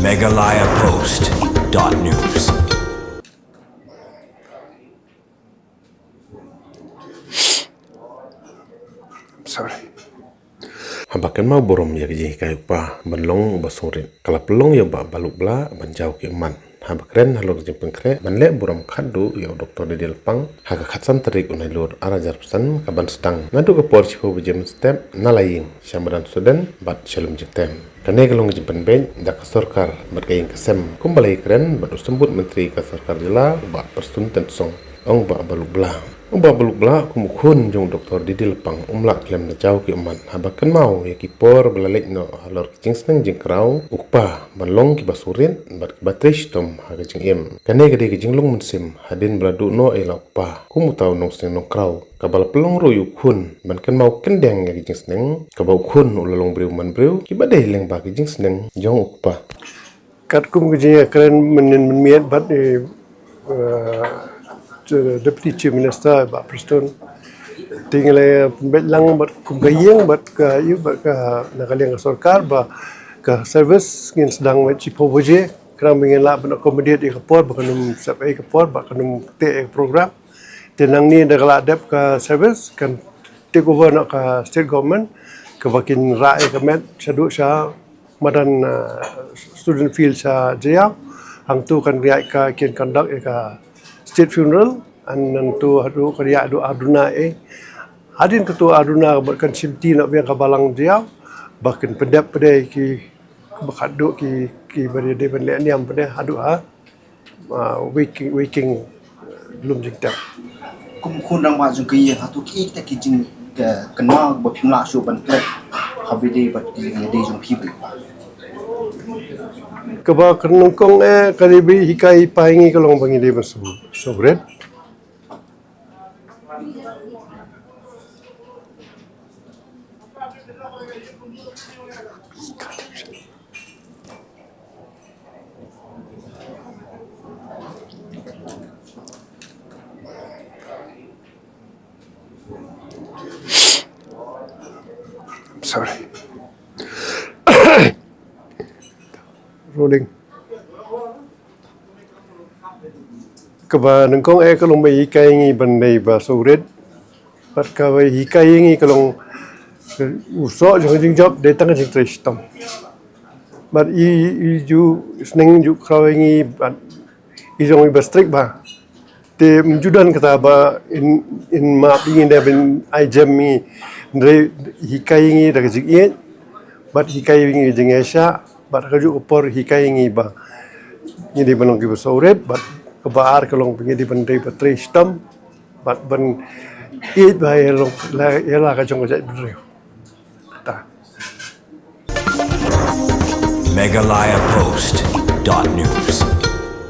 megalayapost.news. Sorry. Habakan mau borom ya giji kayu pa banlong basorin. Kalau pelong ya ba baluk bla banjau ke man. Habakren halor jempeng kre banle borom kadu ya doktor di delpang haga khatsan terik unai lur ara jarpsan kaban sedang ngadu ke por chipo bejem step nalaying syambaran sudan bat shalom jetem. Kane galong jempen ben dak sorkar berkaying kesem kumbalai keren bat sembut menteri ka sorkar jela ba perstun tensong ong ba baluk bla. Uba beluk belak kumukun jong doktor di dilpang umlak klem na jauh ki uman habakan mau ya ki por belalek no halor kicing seneng jeng kerau ukpa banlong ki basurin bat ki batrish tom haga jeng em kane gede ki jeng long munsim hadin beladu no ela ukpa kumutau nong seneng nong kerau kabal pelong ro yukun ban kan mau kendeng ya ki jeng seneng kabau kun ulalong breu man breu ki badai leng ba ki jeng seneng jong ukpa Kat kum kerja keren menmiat bat Deputy Chief Minister Pak Preston tinggal betlang bat kumgayeng bat ka yu bat ka nakaliang sarkar ba ka service ngin sedang cipo boje kram ngin la ban accommodate ke por ba kanum sapai ke por ba kanum te program tenang ni da kala adap ka service kan take over nak ka state government ke bakin rae ke met sadu sha madan student field sha jaya hang tu kan riak ka kin conduct ka state funeral and tu adu kerja adu aduna hadin ketua aduna bahkan simti nak biar kabalang dia bahkan pedap pedai ki bakadu ki beri de ben niam pedai adu waking belum jingta kum khundang wa jung ki hatu ki ta ki jing kenal ba phimla su ban kle habide bat ki de jung phi keba kenungkong karibi hikai paingi kalong bangi de basu sobret sorry rolling keba nungkong kalong bai hikai ngi bandai ba sobret pat ka bai hikai ngi kalong usok jing job datang jing tristom but you seneng ju krawingi but ijong ibastrik ba te mjudan kata ba in ma pingin da ben I jami ndre hikai ngi daga jing but hikai ngi jing esha but kaju upor hikai ngi ba ni di banong ki basauret but kebaar kalong pingi di bandai patristom but ban it ba yela ka jong ja dreu ta megalayapost.news.